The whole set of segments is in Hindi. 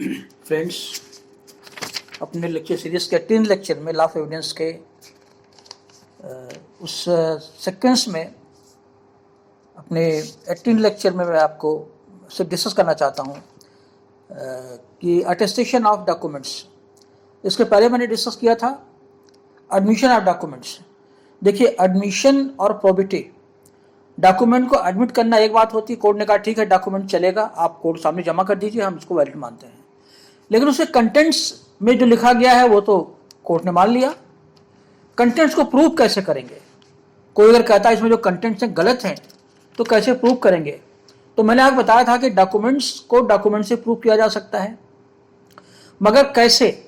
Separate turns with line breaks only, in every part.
फ्रेंड्स, अपने लेक्चर सीरीज के 3 लेक्चर में लॉ ऑफ एविडेंस के उस सीक्वेंस में अपने 18 लेक्चर में मैं आपको सिर्फ डिस्कस करना चाहता हूँ कि अटेस्टेशन ऑफ डॉक्यूमेंट्स। इसके पहले मैंने डिस्कस किया था एडमिशन ऑफ डॉक्यूमेंट्स। देखिए, एडमिशन और प्रोबिटी, डॉक्यूमेंट को एडमिट करना एक बात होती है। कोर्ट ने कहा ठीक है डॉक्यूमेंट चलेगा, आप कोर्ट सामने जमा कर दीजिए, हम इसको वैलिड मानते हैं। लेकिन उसके कंटेंट्स में जो लिखा गया है वो तो कोर्ट ने मान लिया। कंटेंट्स को प्रूव कैसे करेंगे? कोई अगर कहता है इसमें जो कंटेंट्स हैं गलत हैं तो कैसे प्रूव करेंगे? तो मैंने आपको बताया था कि डॉक्यूमेंट्स को डॉक्यूमेंट से प्रूव किया जा सकता है, मगर कैसे,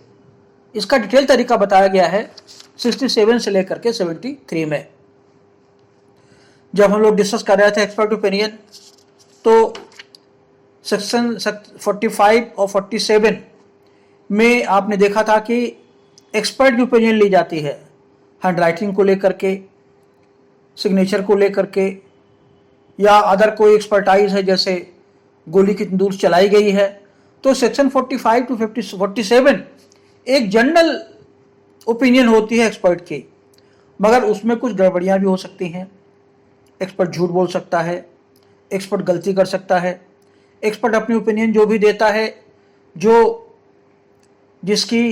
इसका डिटेल तरीका बताया गया है 67 से लेकर के 73 में। जब हम लोग डिस्कस कर रहे थे एक्सपर्ट ओपिनियन, तो सेक्शन 45 और 47 में आपने देखा था कि एक्सपर्ट की ओपिनियन ली जाती है हैंड राइटिंग को लेकर के, सिग्नेचर को लेकर के, या अदर कोई एक्सपर्टाइज है, जैसे गोली कितनी दूर चलाई गई है। तो सेक्शन 45 टू 47 एक जनरल ओपिनियन होती है एक्सपर्ट की, मगर उसमें कुछ गड़बड़ियाँ भी हो सकती हैं। एक्सपर्ट झूठ बोल सकता है, एक्सपर्ट गलती कर सकता है। एक्सपर्ट अपनी ओपिनियन जो भी देता है, जो जिसकी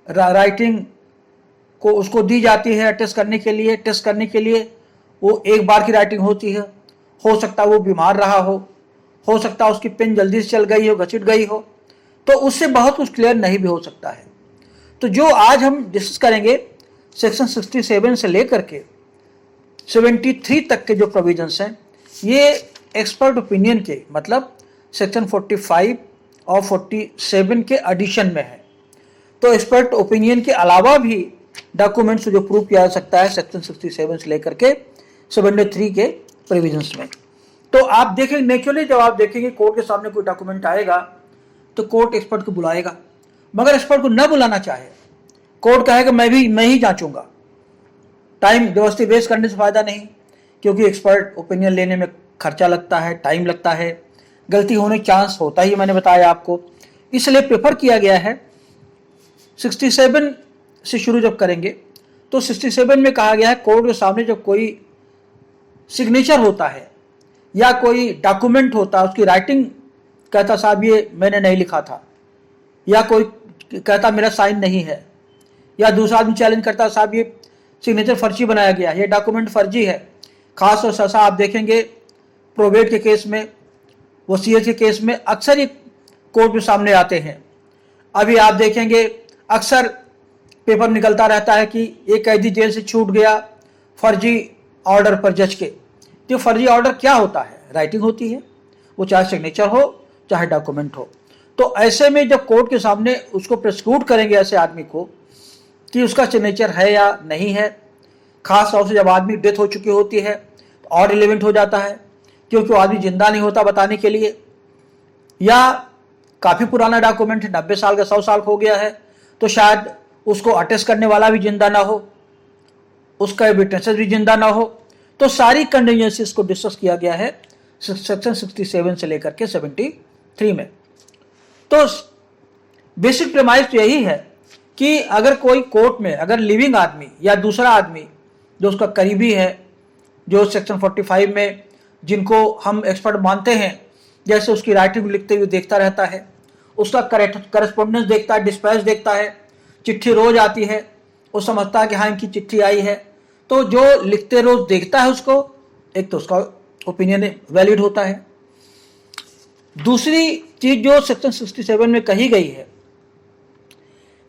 राइटिंग को उसको दी जाती है टेस्ट करने के लिए, वो एक बार की राइटिंग होती है। हो सकता है वो बीमार रहा हो सकता है उसकी पेन जल्दी से चल गई हो, घसीट गई हो, तो उससे बहुत कुछ क्लियर नहीं भी हो सकता है। तो जो आज हम डिस्कस करेंगे सेक्शन 67 से लेकर के 73 तक के जो प्रोविजंस हैं, ये एक्सपर्ट ओपिनियन के मतलब सेक्शन 45 और 47 के एडिशन में है। तो एक्सपर्ट ओपिनियन के अलावा भी डॉक्यूमेंट्स जो प्रूव किया जा सकता है सेक्शन 67 से लेकर के 73 के प्रोविजंस में। तो आप देखेंगे नेचुरली, जब आप देखेंगे कोर्ट के सामने कोई डॉक्यूमेंट आएगा तो कोर्ट एक्सपर्ट को बुलाएगा, मगर एक्सपर्ट को न बुलाना चाहे, कोर्ट कहेगा मैं ही जांचूंगा। टाइम जबरदस्ती वेस्ट करने से फायदा नहीं, क्योंकि एक्सपर्ट ओपिनियन लेने में खर्चा लगता है, टाइम लगता है, गलती होने का चांस होता ही, मैंने बताया आपको। इसलिए प्रेफर किया गया है 67 से शुरू जब करेंगे तो 67 में कहा गया है कोर्ट के सामने जब कोई सिग्नेचर होता है या कोई डॉक्यूमेंट होता है, उसकी राइटिंग कहता साहब ये मैंने नहीं लिखा था, या कोई कहता मेरा साइन नहीं है, या दूसरा आदमी चैलेंज करता साहब ये सिग्नेचर फर्जी बनाया गया है, ये डॉक्यूमेंट फर्जी है। खास और ससा आप देखेंगे प्रोबेट के केस में, वसीयत के केस में अक्सर ये कोर्ट के सामने आते हैं। अभी आप देखेंगे अक्सर पेपर निकलता रहता है कि एक कैदी जेल से छूट गया फर्जी ऑर्डर पर जज के। तो फर्जी ऑर्डर क्या होता है? राइटिंग होती है, वो चाहे सिग्नेचर हो चाहे डॉक्यूमेंट हो। तो ऐसे में जब कोर्ट के सामने उसको प्रोसिक्यूट करेंगे ऐसे आदमी को कि उसका सिग्नेचर है या नहीं है, खास तौर से जब आदमी डेथ हो चुकी होती है तो और रिलेवेंट हो जाता है, क्योंकि वो आदमी जिंदा नहीं होता बताने के लिए, या काफ़ी पुराना डॉक्यूमेंट है, 90 साल का 100 साल हो गया है, तो शायद उसको अटेस्ट करने वाला भी जिंदा ना हो, उसका विटनेसेस भी जिंदा ना हो। तो सारी कंटीजेंसीज को डिस्कस किया गया है सेक्शन 67 से लेकर के 73 में। तो बेसिक प्रेमाइस तो यही है कि अगर कोई कोर्ट में अगर लिविंग आदमी या दूसरा आदमी जो उसका करीबी है, जो सेक्शन 45 में जिनको हम एक्सपर्ट मानते हैं, जैसे उसकी राइटिंग लिखते हुए देखता रहता है, उसका करस्पॉन्डेंस देखता है, डिस्पैच देखता है, चिट्ठी रोज आती है, वो समझता है कि हाँ इनकी चिट्ठी आई है, तो जो लिखते रोज देखता है उसको, एक तो उसका ओपिनियन वैलिड होता है। दूसरी चीज जो सेक्शन 67 में कही गई है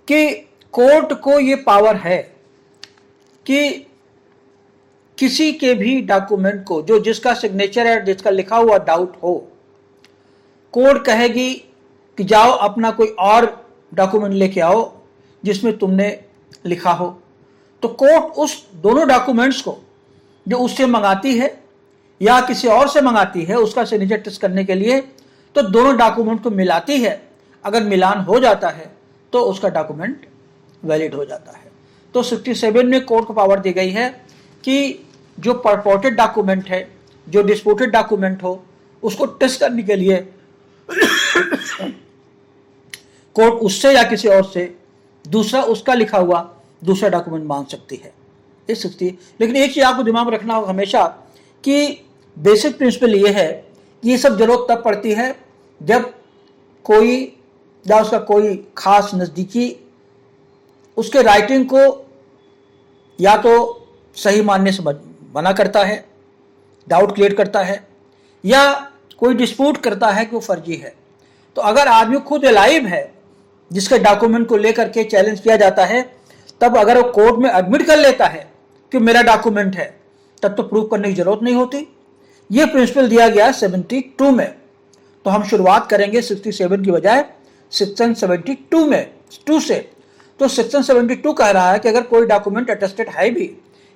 कि कोर्ट को ये पावर है कि किसी के भी डॉक्यूमेंट को जो जिसका सिग्नेचर है, जिसका लिखा हुआ डाउट हो, कोर्ट कहेगी कि जाओ अपना कोई और डॉक्यूमेंट लेके आओ जिसमें तुमने लिखा हो। तो कोर्ट उस दोनों डॉक्यूमेंट्स को जो उससे मंगाती है या किसी और से मंगाती है उसका सिग्नेचर टेस्ट करने के लिए, तो दोनों डॉक्यूमेंट को मिलाती है। अगर मिलान हो जाता है तो उसका डॉक्यूमेंट वैलिड हो जाता है। तो 67 में कोर्ट को पावर दी गई है कि जो परपोर्टेड डॉक्यूमेंट है, जो डिस्प्यूटेड डॉक्यूमेंट हो, उसको टेस्ट करने के लिए कोर्ट उससे या किसी और से दूसरा उसका लिखा हुआ दूसरा डॉक्यूमेंट मांग सकती है इस सकती है। लेकिन एक चीज़ आपको दिमाग में रखना होगा हमेशा कि बेसिक प्रिंसिपल ये है कि ये सब जरूरत तब पड़ती है जब कोई या उसका कोई खास नज़दीकी उसके राइटिंग को या तो सही मानने से मना करता है, डाउट क्रिएट करता है, या कोई डिस्प्यूट करता है कि वो फर्जी है। तो अगर आदमी खुद अलाइव है जिसके डॉक्यूमेंट को लेकर के चैलेंज किया जाता है, तब अगर वो कोर्ट में एडमिट कर लेता है कि मेरा डॉक्यूमेंट है, तब तो प्रूव करने की जरूरत नहीं होती। ये प्रिंसिपल दिया गया 72 में। तो हम शुरुआत करेंगे 67 की बजाय सेक्शन 72 में 2 से। तो सेक्शन 72 कह रहा है कि अगर कोई डॉक्यूमेंट अटेस्टेड है भी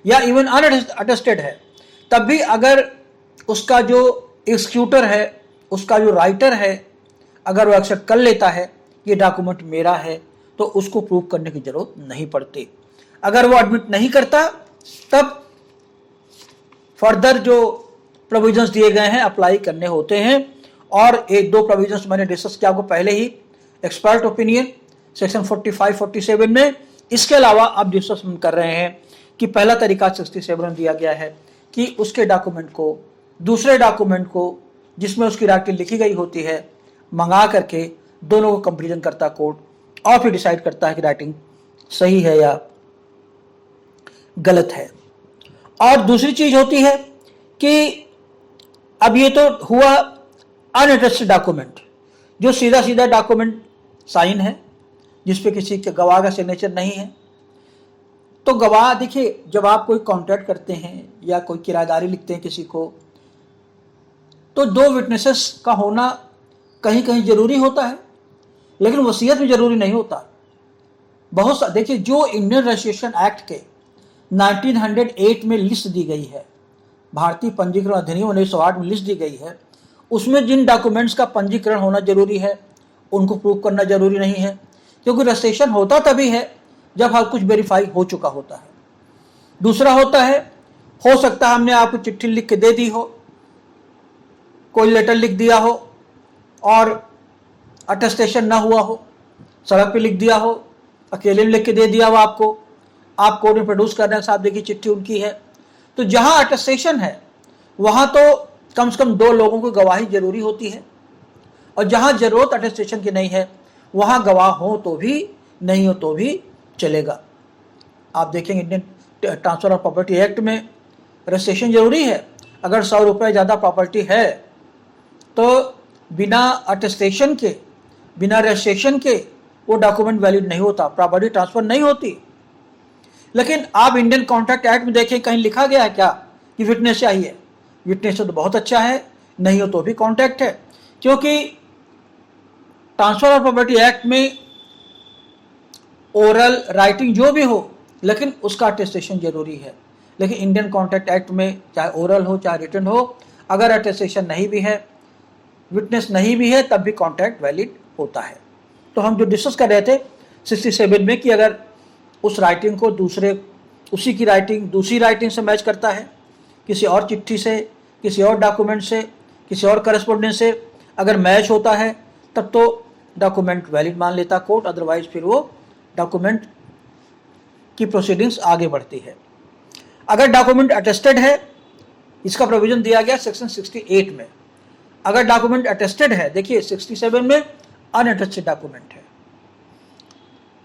या इवन अनअटेस्टेड है, तब भी अगर उसका जो एग्जीक्यूटर है, उसका जो राइटर है, अगर वो एक्सेप्ट कर लेता है ये डॉक्यूमेंट मेरा है, तो उसको प्रूव करने की जरूरत नहीं पड़ती। अगर वो एडमिट नहीं करता, तब फर्दर जो प्रोविजंस दिए गए हैं अप्लाई करने होते हैं। और एक दो प्रोविजंस मैंने डिस्कस किया आपको पहले ही, एक्सपर्ट ओपिनियन सेक्शन 45-47 में। इसके अलावा आप डिस्कस कर रहे हैं कि पहला तरीका 67 में दिया गया है कि उसके डॉक्यूमेंट को दूसरे डॉक्यूमेंट को जिसमें उसकी राइटिंग लिखी गई होती है मंगा करके दोनों को कंपेरिजन करता कोर्ट और फिर डिसाइड करता है कि राइटिंग सही है या गलत है। और दूसरी चीज होती है कि अब ये तो हुआ अनअटेस्टेड डॉक्यूमेंट, जो सीधा सीधा डॉक्यूमेंट साइन है जिसपे किसी के गवाह का सिग्नेचर नहीं है। तो गवाह देखिए, जब आप कोई कॉन्ट्रैक्ट करते हैं या कोई किराएदारी लिखते हैं किसी को, तो 2 विटनेसेस का होना कहीं कहीं जरूरी होता है, लेकिन वसीयत में जरूरी नहीं होता। बहुत सा देखिए, जो इंडियन रजिस्ट्रेशन एक्ट के 1908 में लिस्ट दी गई है, भारतीय पंजीकरण अधिनियम 1908 में लिस्ट दी गई है, उसमें जिन डॉक्यूमेंट्स का पंजीकरण होना जरूरी है उनको प्रूव करना जरूरी नहीं है, क्योंकि रजिस्ट्रेशन होता तभी है जब हर कुछ वेरीफाई हो चुका होता है। दूसरा होता है, हो सकता है हमने आपको चिट्ठी लिख के दे दी हो, कोई लेटर लिख दिया हो और अटेस्टेशन ना हुआ हो, सड़क पे लिख दिया हो, अकेले लिख के दे दिया हो आपको, आप कोर्ट में प्रोड्यूस कर रहे हैं, साहब देखिए चिट्ठी उनकी है। तो जहां अटेस्टेशन है वहां तो कम से कम 2 लोगों की गवाही जरूरी होती है, और जहां जरूरत अटेस्टेशन की नहीं है वहां गवाह हो तो भी नहीं हो तो भी चलेगा। आप देखेंगे Indian transfer of property act में रजिस्ट्रेशन जरूरी है। अगर 100 रुपये ज़्यादा प्रॉपर्टी है तो बिना अटेस्टेशन के, बिना रजिस्ट्रेशन के वो डॉक्यूमेंट वैलिड नहीं होता, प्रॉपर्टी ट्रांसफर नहीं होती। लेकिन आप इंडियन कॉन्ट्रैक्ट एक्ट में देखें, कहीं लिखा गया है क्या कि विटनेस चाहिए? विटनेस तो बहुत अच्छा है, नहीं हो तो भी कॉन्ट्रैक्ट है, क्योंकि ट्रांसफर ऑफ प्रॉपर्टी एक्ट में ओरल राइटिंग जो भी हो, लेकिन उसका अटेस्टेशन जरूरी है। लेकिन इंडियन कॉन्ट्रैक्ट एक्ट में चाहे ओरल हो चाहे रिटन हो, अगर अटेस्टेशन नहीं भी है, विटनेस नहीं भी है, तब भी कॉन्ट्रैक्ट वैलिड होता है। तो हम जो डिस्कस कर रहे थे 67 में कि अगर उस राइटिंग को उसी की राइटिंग दूसरी राइटिंग से मैच करता है, किसी और चिट्ठी से, किसी और डॉक्यूमेंट से, किसी और करस्पॉन्डेंस से अगर मैच होता है, तब तो डॉक्यूमेंट वैलिड मान लेता कोर्ट, अदरवाइज फिर वो डॉक्यूमेंट की प्रोसीडिंग्स आगे बढ़ती है। अगर डॉक्यूमेंट अटेस्टेड है, इसका प्रोविजन दिया गया सेक्शन 68 में। अगर डॉक्यूमेंट अटेस्टेड है, देखिए 67 में अनअटेस्टेड डॉक्यूमेंट है,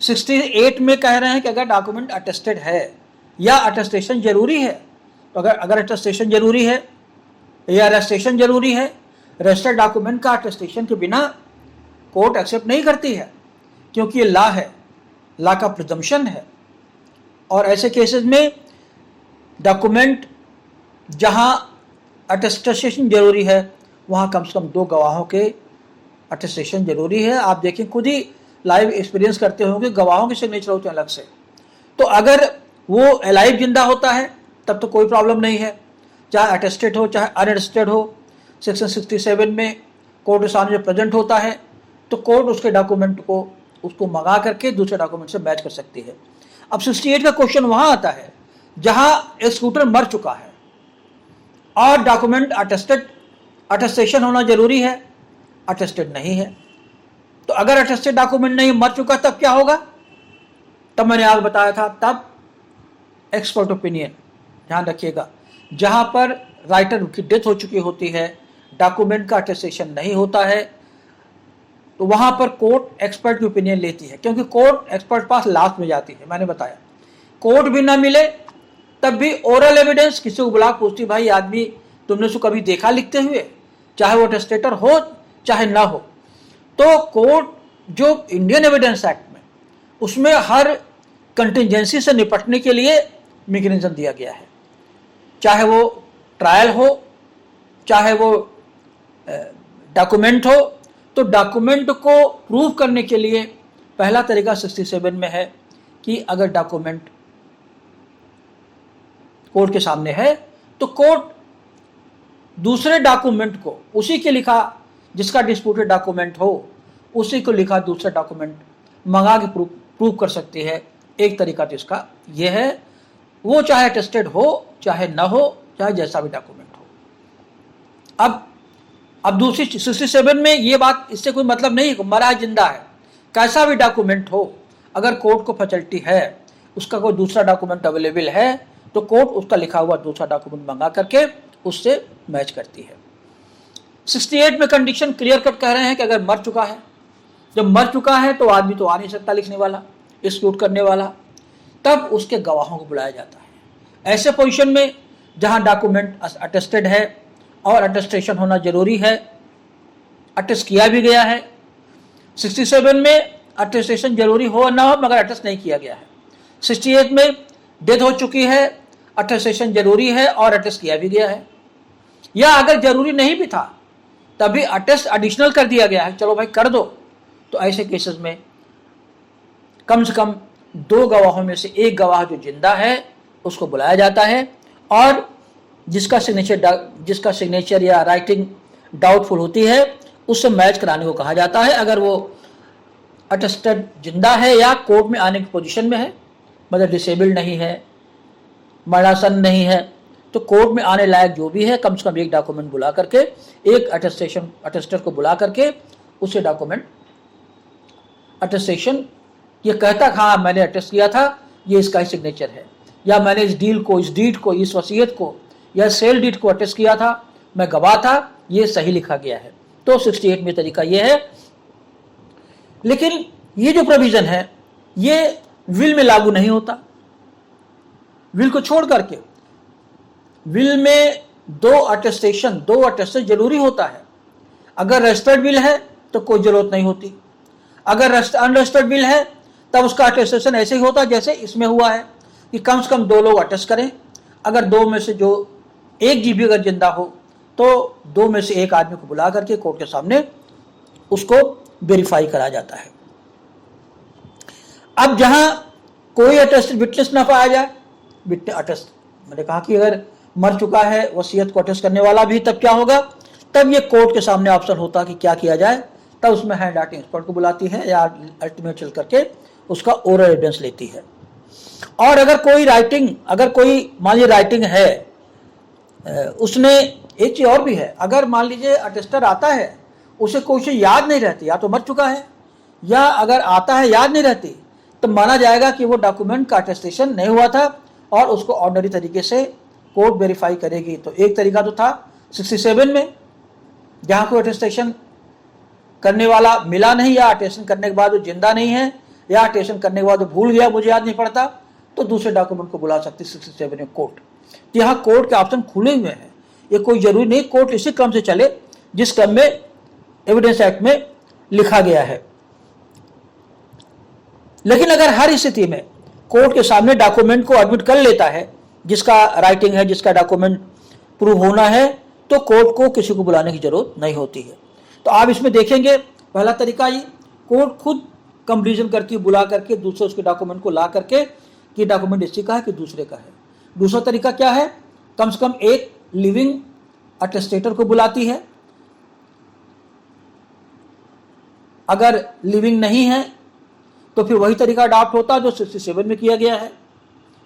68 में कह रहे हैं कि अगर डॉक्यूमेंट अटेस्टेड है या अटेस्टेशन जरूरी है, तो अगर अटेस्टेशन जरूरी है या रजिस्ट्रेशन जरूरी है, रजिस्टर्ड डॉक्यूमेंट का अटेस्टेशन के बिना कोर्ट एक्सेप्ट नहीं करती है, क्योंकि ये लॉ है, लॉ का प्रिजम्पशन है। और ऐसे केसेस में डॉक्यूमेंट जहां अटेस्टेशन जरूरी है वहां कम से कम 2 गवाहों के अटेस्टेशन जरूरी है। आप देखें, खुद ही लाइव एक्सपीरियंस करते होंगे, गवाहों के सिग्नेचर होते हैं अलग से। तो अगर वो अलाइव जिंदा होता है तब तो कोई प्रॉब्लम नहीं है, चाहे अटेस्टेड हो चाहे अनअटेस्टेड हो। सेक्शन 67 में कोर्ट के सामने जब प्रेजेंट होता है तो कोर्ट उसके डॉक्यूमेंट को उसको मंगा करके दूसरे डॉक्यूमेंट से मैच कर सकती है। अब 68 का क्वेश्चन वहां आता है जहां एक्जीक्यूटर मर चुका है और डॉक्यूमेंट अटेस्टेशन होना जरूरी है, अटेस्टेड नहीं है। तो तो अगर अटेस्टेड डॉक्यूमेंट नहीं, मर चुका, तब क्या होगा? तब मैंने आपको बताया था, तब एक्सपर्ट ओपिनियन, ध्यान रखिएगा, जहां पर राइटर की डेथ हो चुकी होती है, डॉक्यूमेंट का अटेस्टेशन नहीं होता है, तो वहां पर कोर्ट एक्सपर्ट की ओपिनियन लेती है, क्योंकि कोर्ट एक्सपर्ट पास लास्ट में जाती है। मैंने बताया कोर्ट भी ना मिले तब भी ओरल एविडेंस, किसी को बुला पूछती, भाई आदमी तुमने उसको कभी देखा लिखते हुए, चाहे वो टेस्टेटर हो चाहे ना हो। तो कोर्ट जो इंडियन एविडेंस एक्ट में, उसमें हर कंटिजेंसी से निपटने के लिए मैकेनिज्म दिया गया है, चाहे वो ट्रायल हो, चाहे वो डॉक्यूमेंट हो। तो डॉक्यूमेंट को प्रूव करने के लिए पहला तरीका 67 में है कि अगर डॉक्यूमेंट कोर्ट के सामने है तो कोर्ट दूसरे डॉक्यूमेंट को, उसी के लिखा, जिसका डिस्प्यूटेड डॉक्यूमेंट हो, उसी को लिखा दूसरा डॉक्यूमेंट मंगा के प्रूव कर सकती है। एक तरीका तो इसका यह है, वो चाहे अटेस्टेड हो चाहे ना हो, चाहे जैसा भी डॉक्यूमेंट हो। अब दूसरी 67 में ये बात, इससे कोई मतलब नहीं मरा है जिंदा है, कैसा भी डॉक्यूमेंट हो, अगर कोर्ट को फैसिलिटी है, उसका कोई दूसरा डॉक्यूमेंट अवेलेबल है, तो कोर्ट उसका लिखा हुआ दूसरा डॉक्यूमेंट मंगा करके उससे मैच करती है। 68 में कंडीशन क्लियर कट कह रहे हैं कि अगर मर चुका है, जब मर चुका है तो आदमी तो आ नहीं सकता लिखने वाला, एक्सक्यूट करने वाला, तब उसके गवाहों को बुलाया जाता है। ऐसे पोजीशन में जहां डॉक्यूमेंट अटेस्टेड है और अटेस्टेशन होना जरूरी है, अटेस्ट किया भी गया है। 67 में अटेस्टेशन जरूरी हो ना हो, मगर अटेस्ट नहीं किया गया है। 68 में डेथ हो चुकी है, अटेस्टेशन जरूरी है और अटेस्ट किया भी गया है, या अगर जरूरी नहीं भी था तभी अटेस्ट एडिशनल कर दिया गया है, चलो भाई कर दो। तो ऐसे केसेस में कम से कम 2 गवाहों में से एक गवाह जो जिंदा है उसको बुलाया जाता है, और जिसका सिग्नेचर या राइटिंग डाउटफुल होती है उससे मैच कराने को कहा जाता है। अगर वो अटेस्टेड जिंदा है या कोर्ट में आने की पोजीशन में है, मतलब डिसेबल्ड नहीं है, मरणासन नहीं है, तो कोर्ट में आने लायक जो भी है, कम से कम एक डॉक्यूमेंट बुला करके, एक अटेस्टर को बुला करके उसे डॉक्यूमेंट अटेस्टेशन, ये कहता हाँ मैंने अटेस्ट किया था, ये इसका ही सिग्नेचर है, या मैंने इस डील को, इस डीड को, इस वसीयत को या सेल डीड को अटेस्ट किया था, मैं गवाह था, ये सही लिखा गया है। तो 68 में तरीका ये है। लेकिन ये जो प्रोविजन है ये विल में लागू नहीं होता। विल को छोड़ करके विल में 2 अटेस्टेशन जरूरी होता है। अगर रजिस्टर्ड विल है तो कोई जरूरत नहीं होती, अगर अनरजिस्टर्ड विल है तब उसका अटेस्टेशन ऐसे ही होता जैसे इसमें हुआ है कि कम से कम 2 लोग अटेस्ट करें। अगर 2 में से जो एक जीबी अगर जिंदा हो तो 2 में से एक आदमी को बुला करके कोर्ट के सामने उसको वेरीफाई करा जाता है। अब जहां कोई अटेस्टेड विटनेस ना पाया जाए, अटेस्ट मैंने कहा कि अगर मर चुका है वसीयत को अटेस्ट करने वाला भी, तब क्या होगा? तब ये कोर्ट के सामने ऑप्शन होता कि क्या किया जाए। तब उसमें हैंड राइटिंग एक्सपर्ट को बुलाती है या अल्टीमेट चल करके उसका ओरल एविडेंस लेती है। और अगर कोई मान लीजिए राइटिंग है, उसने एक चीज और भी है, अगर मान लीजिए अटेस्टर आता है, उसे कोई चीज याद नहीं रहती, या तो मर चुका है, या अगर आता है याद नहीं रहती, तो माना जाएगा कि वो डॉक्यूमेंट का अटेस्टेशन नहीं हुआ था और उसको ऑर्डिनरी तरीके से कोर्ट वेरीफाई करेगी। तो एक तरीका तो था 67 में, जहां कोई अटेस्टेशन करने वाला मिला नहीं, या अटेस्टेशन करने के बाद वो जिंदा नहीं है, या अटेस्टेशन करने के बाद वो भूल गया, मुझे याद नहीं पड़ता, तो दूसरे डॉक्यूमेंट को बुला सकती 67 में कोर्ट। तो यहाँ कोर्ट के ऑप्शन खुले हुए हैं, ये कोई जरूरी नहीं कोर्ट इसी क्रम से चले जिस क्रम में एविडेंस एक्ट में लिखा गया है। लेकिन अगर हर स्थिति में कोर्ट के सामने डॉक्यूमेंट को एडमिट कर लेता है, जिसका राइटिंग है, जिसका डॉक्यूमेंट प्रूव होना है, तो कोर्ट को किसी को बुलाने की जरूरत नहीं होती है। तो आप इसमें देखेंगे पहला तरीका ये, कोर्ट खुद कंपैरिजन करती है, बुला करके दूसरे उसके डॉक्यूमेंट को ला करके कि डॉक्यूमेंट इसी का है कि दूसरे का है। दूसरा तरीका क्या है? कम से कम एक लिविंग अटेस्टेटर को बुलाती है। अगर लिविंग नहीं है तो फिर वही तरीका अडॉप्ट होता है जो 67 में किया गया है,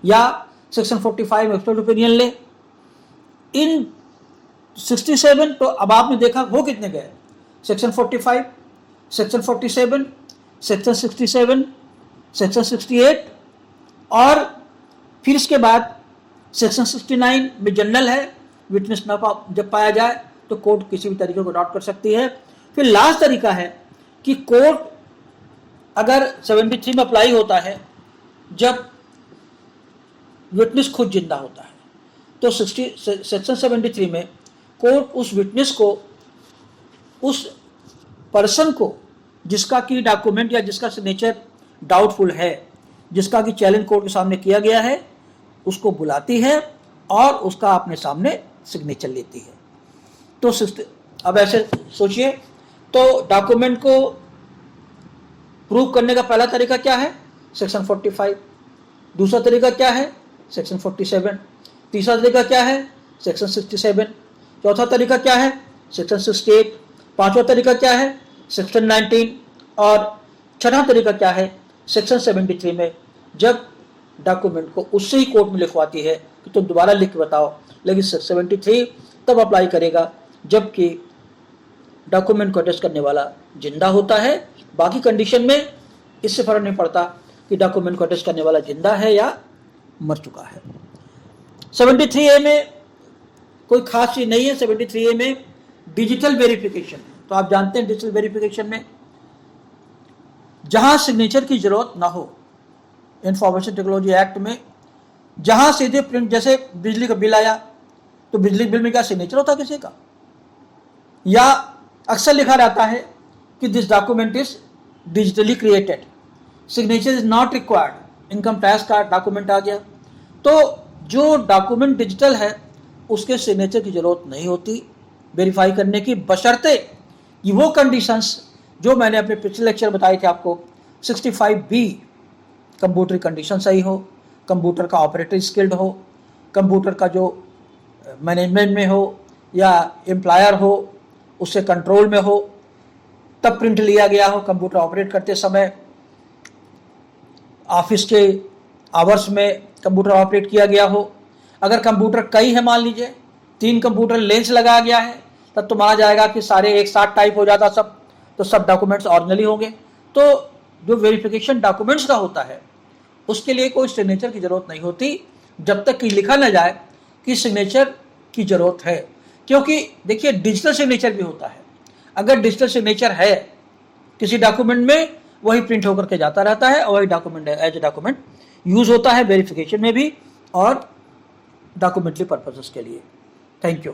या सेक्शन 45 में एक्सपर्ट ओपिनियन ले। इन 67 तो अब आपने देखा हो कितने गए, सेक्शन 45 सेक्शन 47, सेक्शन 67, सेक्शन 68 और फिर इसके बाद सेक्शन 69 में जनरल है, विटनेस न जब पाया जाए तो कोर्ट किसी भी तरीके को अडॉप्ट कर सकती है। फिर लास्ट तरीका है कि कोर्ट अगर 73 में अप्लाई होता है जब विटनेस खुद जिंदा होता है, तो सेक्शन 73 में कोर्ट उस विटनेस को, उस पर्सन को जिसका कि डॉक्यूमेंट या जिसका सिग्नेचर डाउटफुल है, जिसका कि चैलेंज कोर्ट के सामने किया गया है, उसको बुलाती है और उसका अपने सामने सिग्नेचर लेती है। तो अब ऐसे सोचिए, तो डॉक्यूमेंट को प्रूव करने का पहला तरीका क्या है? सेक्शन 45। दूसरा तरीका क्या है? सेक्शन 47। तीसरा तरीका क्या है? सेक्शन 67। चौथा तरीका क्या है? सेक्शन 68। पांचवा तरीका क्या है? सेक्शन 19। और छठा तरीका क्या है? सेक्शन 73 में जब डॉक्यूमेंट को उससे ही कोर्ट में लिखवाती है कि तुम दोबारा लिख के बताओ, लेकिन 73 तब अप्लाई करेगा जबकि डॉक्यूमेंट को अटेस्ट करने वाला जिंदा होता है। बाकी कंडीशन में इससे फर्क नहीं पड़ता कि डॉक्यूमेंट को अटेस्ट करने वाला जिंदा है या मर चुका है। 73A में कोई खास चीज नहीं है। 73A में डिजिटल वेरिफिकेशन है। तो आप जानते हैं डिजिटल वेरिफिकेशन में जहां सिग्नेचर की जरूरत ना हो, इंफॉर्मेशन टेक्नोलॉजी एक्ट में जहां सीधे प्रिंट, जैसे बिजली का बिल आया तो बिजली बिल में क्या सिग्नेचर होता किसी का, या अक्सर लिखा रहता है कि this document is digitally created, signature is not required. Income tax का डॉक्यूमेंट आ गया, तो जो डॉक्यूमेंट डिजिटल है उसके सिग्नेचर की जरूरत नहीं होती वेरीफाई करने की, बशर्ते कि वो कंडीशंस जो मैंने अपने पिछले लेक्चर बताए थे आपको, 65B कंप्यूटर कंडीशन सही हो, कंप्यूटर का ऑपरेटर स्किल्ड हो, कंप्यूटर का जो मैनेजमेंट में हो या एम्प्लॉयर हो उससे कंट्रोल में हो, तब प्रिंट लिया गया हो, कंप्यूटर ऑपरेट करते समय ऑफिस के आवर्स में कंप्यूटर ऑपरेट किया गया हो। अगर कंप्यूटर कई है, मान लीजिए 3 कंप्यूटर लेंस लगाया गया है, तब तो माना जाएगा कि सारे एक साथ टाइप हो जाता सब, तो सब डॉक्यूमेंट्स ऑरिजिनली होंगे। तो जो वेरिफिकेशन डॉक्यूमेंट्स का होता है उसके लिए कोई सिग्नेचर की जरूरत नहीं होती जब तक कि लिखा न जाए कि सिग्नेचर की जरूरत है। क्योंकि देखिए डिजिटल सिग्नेचर भी होता है, अगर डिजिटल सिग्नेचर है किसी डॉक्यूमेंट में वही प्रिंट होकर के जाता रहता है और वही document as a document use होता है वेरिफिकेशन में भी और डॉक्यूमेंट्री पर्पसेस के लिए। Thank you.